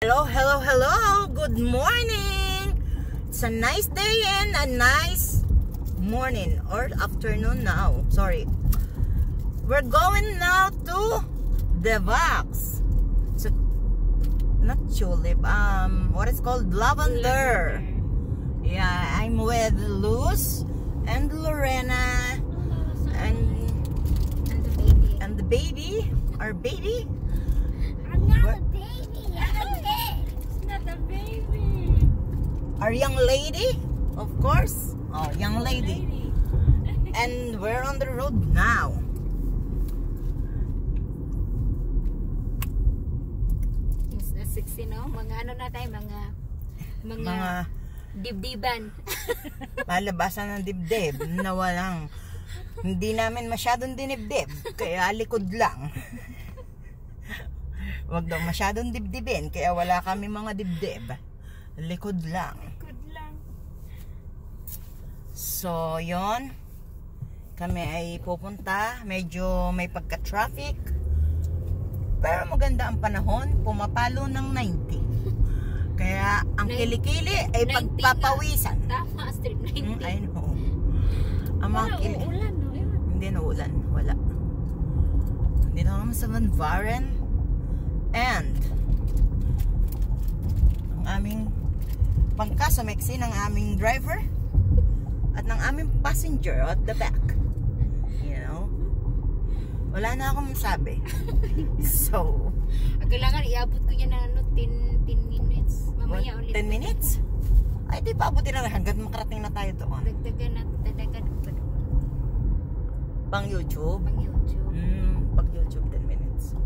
Hello, hello, hello. Good morning. It's a nice day and a nice morning or afternoon now. Sorry. We're going now to the Vax. So, not tulip. What is called lavender. Yeah, I'm with Luz and Lorena and the baby. Our baby. I'm not a baby. I'm a kid. It's not a baby. Our young lady, of course. Oh, young lady. And we're on the road now. It's 16, no? Mga ano na tayo, mga dibdiban. Palabasan ng dibdib na walang, hindi namin masyadong dinibdib, kaya likod lang. Wag daw masyadong dibdibin, kaya wala kami mga dibdib. Likod lang. Good lang. So, yon. Kami ay pupunta. Medyo may pagka-traffic. Pero maganda ang panahon. Pumapalo ng 90. Kaya ang kilikili ay pagpapawisan. Tama, street 90. I know. Ang mga kilikili. Ulan, no? Hindi na ulan. Wala. Hindi na naman sa Van Varen. And ang aming pangkasumeksi ng aming driver at ng aming passenger at the back. You know? Wala na akong masabi. So, kailangan iabot ko niya na 10 minutes. Mamaya ulit. 10 minutes? Ay, di pa abutin na hanggang makarating na tayo doon. Dagdagan pa doon. Pang YouTube? Pang YouTube. Pag YouTube, 10 minutes.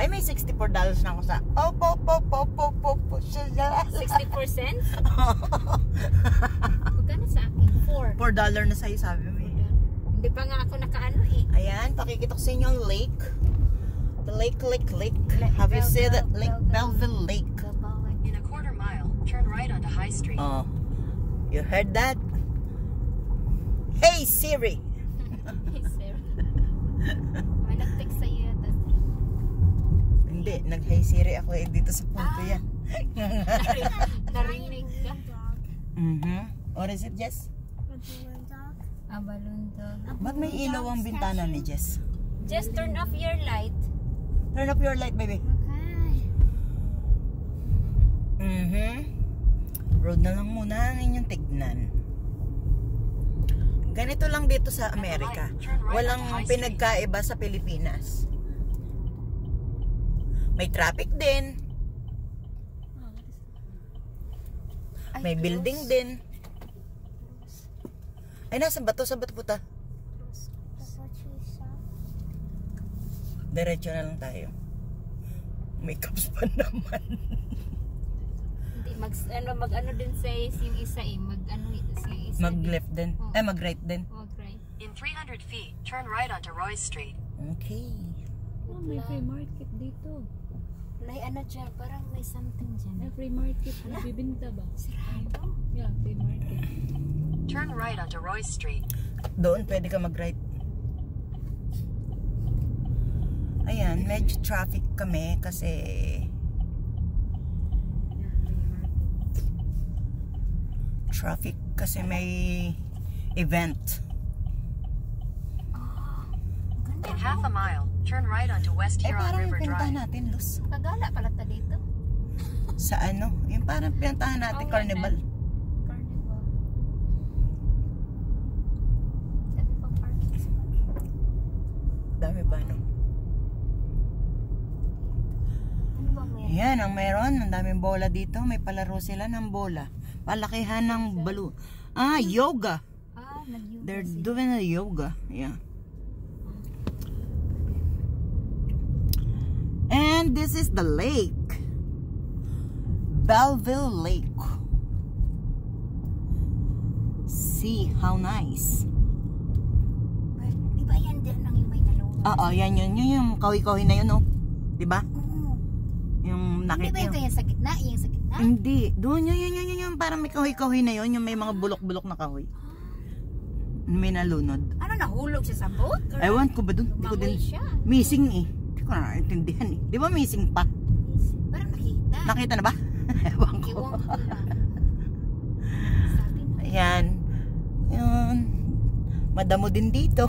Ay, may $64 na ako sa... 64 cents? Magkano sa akin? $4 na sa'yo, sabi mo eh. Hindi pa nga ako nakaano eh. Ayan, pakikita ko sa inyo ang lake. The lake. Have you seen that lake? Belleville Lake. In a quarter mile, turn right onto High Street. Oh, you heard that? Hey Siri! Hey, sir. May nag-text sa'yo yata. Hindi, nag-hey Siri ako eh dito sa punto yan. Narinig ka? What is it, Jess? Balloon dog. Ba't may ilaw ang bintana ni Jess? Just turn off your light. Turn up your light, baby. Road na lang muna ang inyong tignan. Ganito lang dito sa Amerika. Walang pinagkaiba sa Pilipinas. May traffic din. May building din. Ay, nasa bato puta. Diretso na lang tayo. May caps pa naman. Hindi mag-ano din sa yung isa eh. Mag-left din. Oh. Mag-right din. Right. In 300 feet, turn right onto Roy Street. Okay. Oh, may free market dito. May ano dyan, parang may something dyan. May free market. Nagbibinta ba? Sarado? Yeah, free market. Turn right onto Roy Street. Doon pwede ka mag-right. Ayan, medyo traffic kami kasi may event. In half a mile, turn right onto West Huron Parang River yung pinuntahan Drive. natin, Luz. Kagala pala ta dito. Sa ano? Yung parang pinuntahan natin, Carnival. Carnival. Dami pang parking sa Dami pa, no? Ano ba meron? Ayan, ang meron. Ang daming bola dito. May palaro sila ng bola. Palakihan ng balloon. Yoga. Nag-yoga They're sila. doing a yoga. Yeah. And this is the lake. Belleville Lake. See how nice. Di ba yan din ang yung may nalungan? Oo, yan yun. Yun yung kahoy-kahoy na yun, oh. Diba? Oo. Yung Di ba nakita ito yung sa gitna? Yung sa gitna? Hindi. Doon yun. Parang may kahoy-kahoy na yun. Yung may mga bulok-bulok na kahoy. May nalunod. Ano, nahulog siya sa boat? Or Ewan ko ba doon? Hindi ko din. lumangoy siya? Missing eh. Hindi ko na naintindihan eh. Di ba missing pa? Missing. Nakita na ba? Ewan ko. Iwan ko lang. Sabi na. Ayan. Yun. Madamo din dito.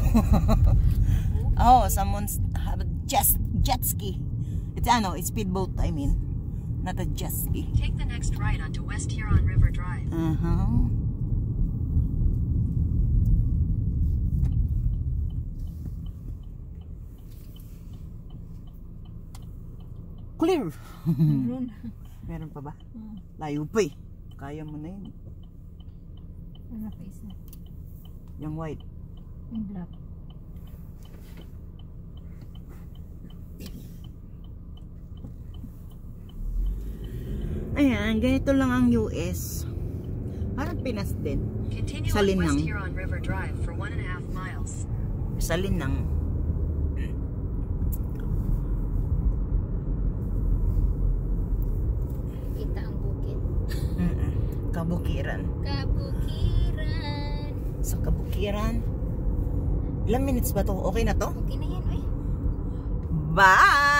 Oh, someone's have a jet ski. It's it's speedboat, I mean. Not a jet ski. Take the next right onto West Huron River Drive. Clear. Meron. Meron pa ba? Layo pa eh. Kaya mo na yun. Ano pa isa? Yung white. Yung black. Ayan, ganito lang ang US. Parang Pinas din. Continue Sa on Linang. West Huron River Drive for 1.5 miles. Sa Linang. Kita ang bukid. Kabukiran. Kabukiran. Sa Kabukiran. Ilang minutes ba to? Okay na to? Okay na yan, eh. Bye!